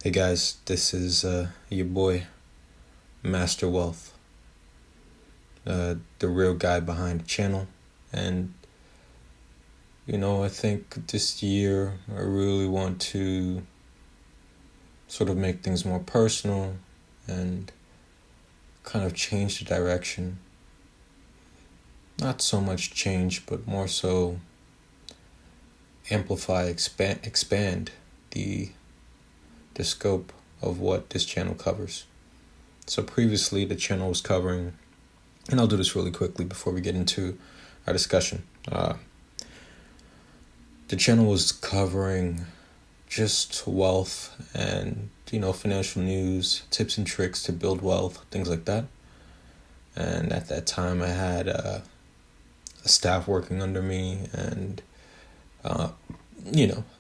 Hey guys, this is your boy, Master Wealth, the real guy behind the channel. And, I think this year I really want to sort of make things more personal and kind of change the direction. Not so much change, but more so amplify, expand the scope of what this channel covers. So previously the channel was covering, and I'll do this really quickly before we get into our discussion. The channel was covering just wealth and, financial news, tips and tricks to build wealth, things like that. And at that time I had a staff working under me, and, I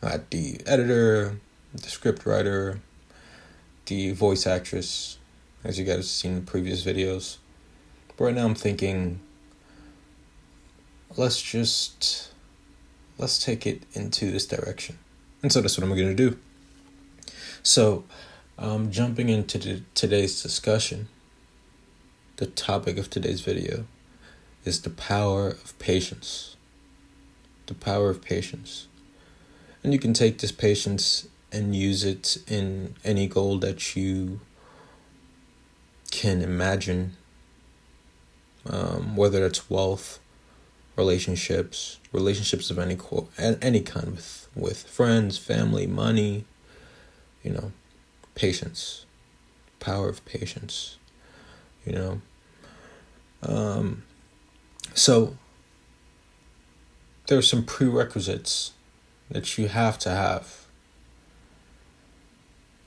had the editor, the script writer, the voice actress, as you guys have seen in the previous videos. But right now I'm thinking, let's take it into this direction. And so that's what I'm going to do. So, jumping into today's discussion, the topic of today's video is the power of patience. The power of patience. And you can take this patience and use it in any goal that you can imagine, whether that's wealth, relationships of any kind, with friends, family, money, patience, power of patience, So there are some prerequisites that you have to have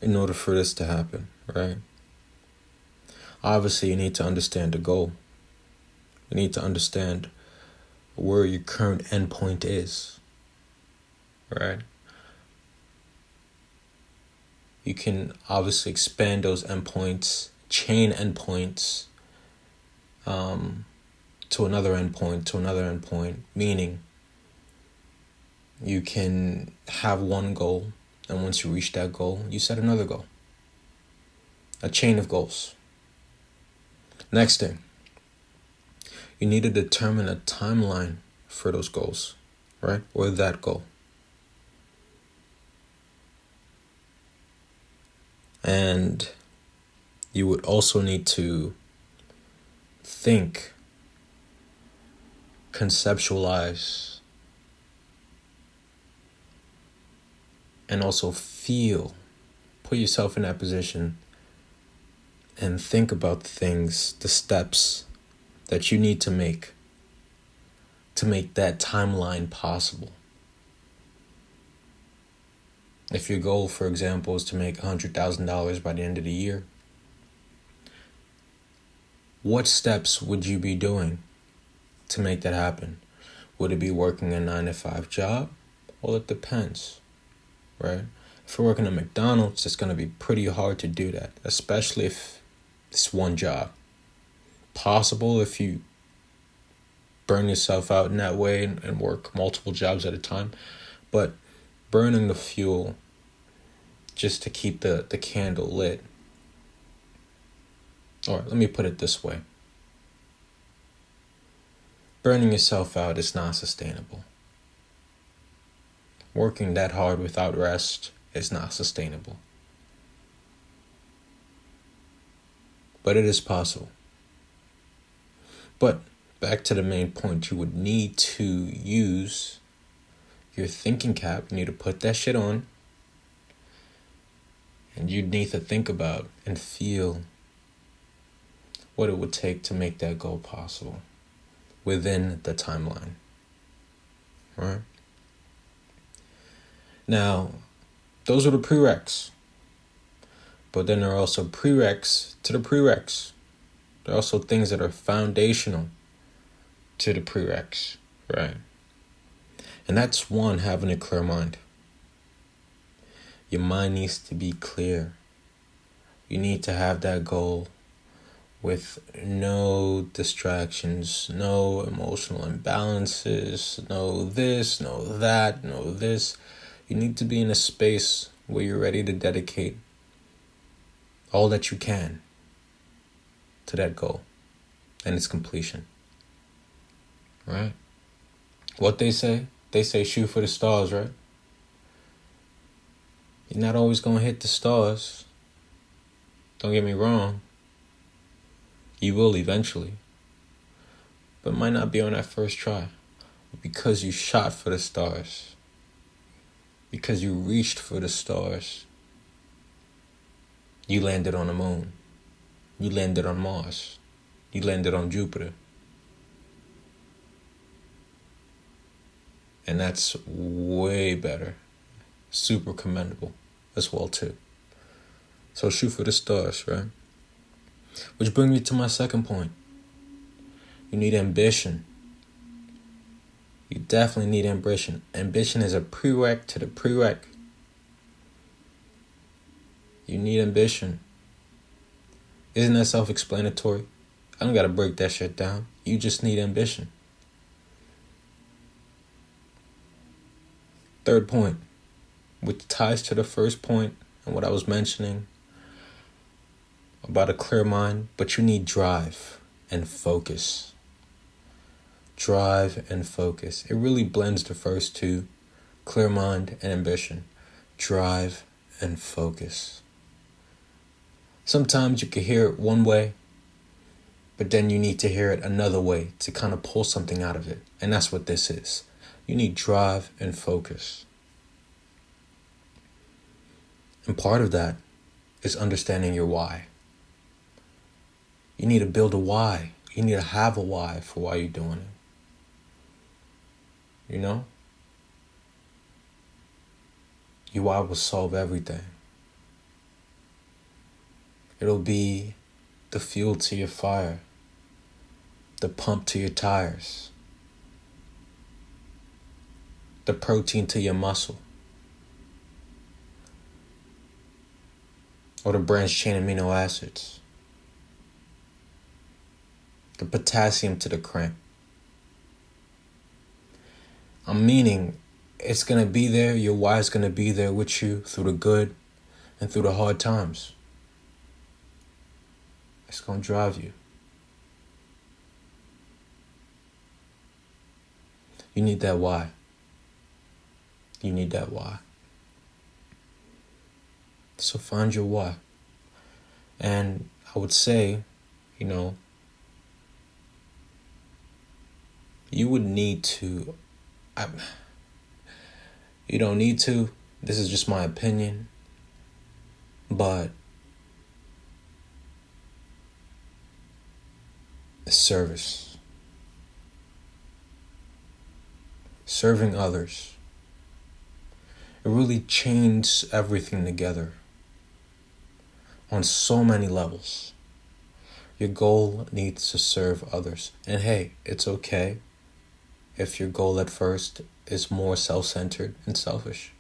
in order for this to happen, right? Obviously, you need to understand the goal. You need to understand where your current endpoint is, right? You can obviously expand those endpoints, chain endpoints, to another endpoint, meaning you can have one goal, and once you reach that goal, you set another goal. A chain of goals. Next thing, you need to determine a timeline for those goals, right? Or that goal. And you would also need to think, conceptualize, and also feel. Put yourself in that position and think about the things, the steps that you need to make that timeline possible. If your goal, for example, is to make $100,000 by the end of the year, what steps would you be doing to make that happen? Would it be working a 9-to-5 job? Well, it depends, right? If you're working at McDonald's, it's going to be pretty hard to do that, especially if it's one job. Possible if you burn yourself out in that way and work multiple jobs at a time, but burning the fuel just to keep the candle lit. Or let me put it this way. Burning yourself out is not sustainable. Working that hard without rest is not sustainable. But it is possible. But back to the main point, you would need to use your thinking cap. You need to put that shit on. And you need to think about and feel what it would take to make that goal possible within the timeline. Right? Now, those are the prereqs. But then there are also prereqs to the prereqs. There are also things that are foundational to the prereqs, right? And that's one, having a clear mind. Your mind needs to be clear. You need to have that goal with no distractions, no emotional imbalances, no this, no that, no this. You need to be in a space where you're ready to dedicate all that you can to that goal and its completion. Right? What they say shoot for the stars, right? You're not always going to hit the stars. Don't get me wrong. You will eventually. But it might not be on that first try. Because you shot for the stars. Because you reached for the stars. You landed on the moon. You landed on Mars. You landed on Jupiter. And that's way better. Super commendable as well too. So shoot for the stars, right? Which brings me to my second point. You need ambition. You definitely need ambition. Ambition is a prereq to the prereq. You need ambition. Isn't that self-explanatory? I don't gotta break that shit down. You just need ambition. Third point, which ties to the first point and what I was mentioning about a clear mind, but you need drive and focus. Drive and focus. It really blends the first two, clear mind and ambition. Drive and focus. Sometimes you can hear it one way, but then you need to hear it another way to kind of pull something out of it. And that's what this is. You need drive and focus. And part of that is understanding your why. You need to build a why. You need to have a why for why you're doing it. You know? Your why will solve everything. It'll be the fuel to your fire, the pump to your tires, the protein to your muscle, or the branched chain amino acids, the potassium to the cramp. I'm meaning it's going to be there, your why is going to be there with you through the good and through the hard times. It's going to drive you. You need that why. You need that why. So find your why. And I would say, you would need to, you don't need to, this is just my opinion, but service. Serving others. It really chains everything together on so many levels. Your goal needs to serve others. And hey, it's okay if your goal at first is more self-centered and selfish.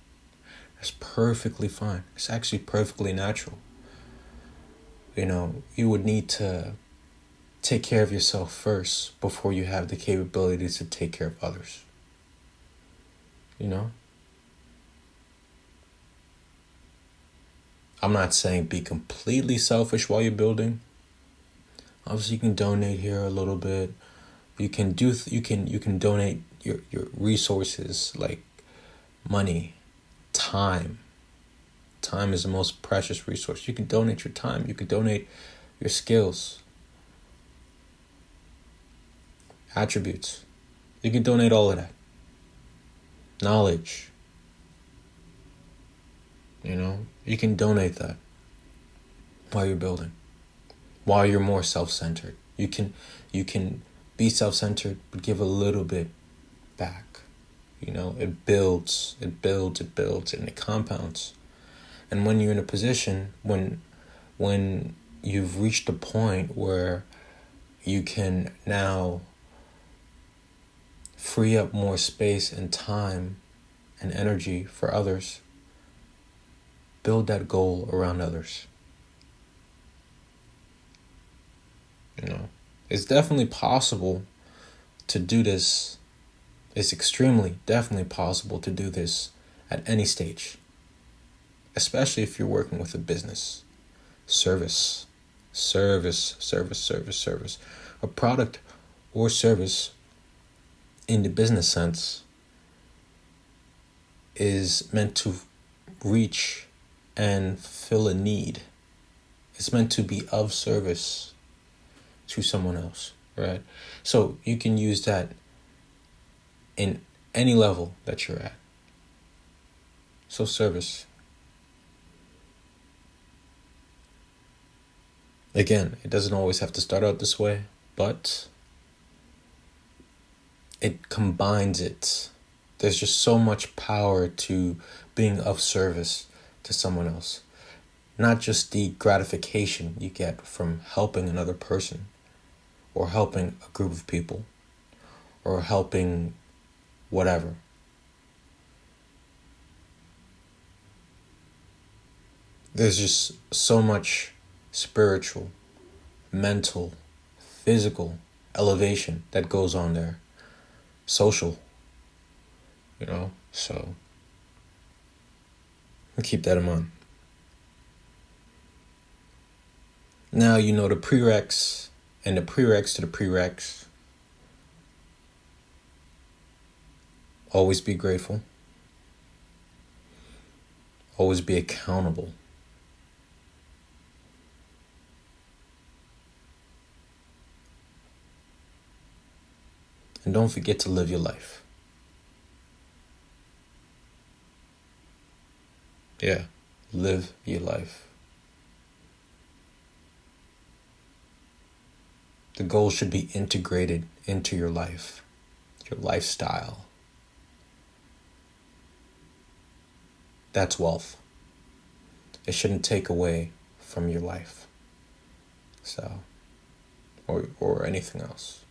That's perfectly fine. It's actually perfectly natural. You would need to take care of yourself first before you have the capability to take care of others. I'm not saying be completely selfish while you're building. Obviously, you can donate here a little bit. You can donate your resources like money, time. Time is the most precious resource. You can donate your time. You can donate your skills, attributes. You can donate all of that. Knowledge. You can donate that while you're building, while you're more self-centered. You can be self-centered, but give a little bit back. It builds, and it compounds. And when you're in a position, when you've reached a point where you can now free up more space and time and energy for others, build that goal around others. It's definitely possible to do this. It's extremely, definitely possible to do this at any stage, especially if you're working with a business. service. Service. A product or service in the business sense is meant to reach and fill a need. It's meant to be of service to someone else, right? So you can use that in any level that you're at. So service. Again, it doesn't always have to start out this way, but it combines it. There's just so much power to being of service to someone else. Not just the gratification you get from helping another person, or helping a group of people, or helping whatever. There's just so much spiritual, mental, physical elevation that goes on there. Social, so keep that in mind. Now you know the prereqs and the prereqs to the prereqs. Always be grateful. Always be accountable. And don't forget to live your life. Yeah, live your life. The goal should be integrated into your life, your lifestyle. That's wealth. It shouldn't take away from your life. So, or anything else.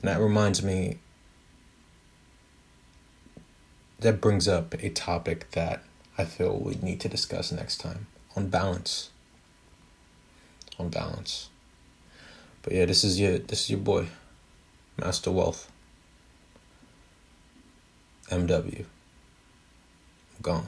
And that reminds me, that brings up a topic that I feel we need to discuss next time, on balance. But yeah, this is your boy, Master Wealth, MW. I'm gone.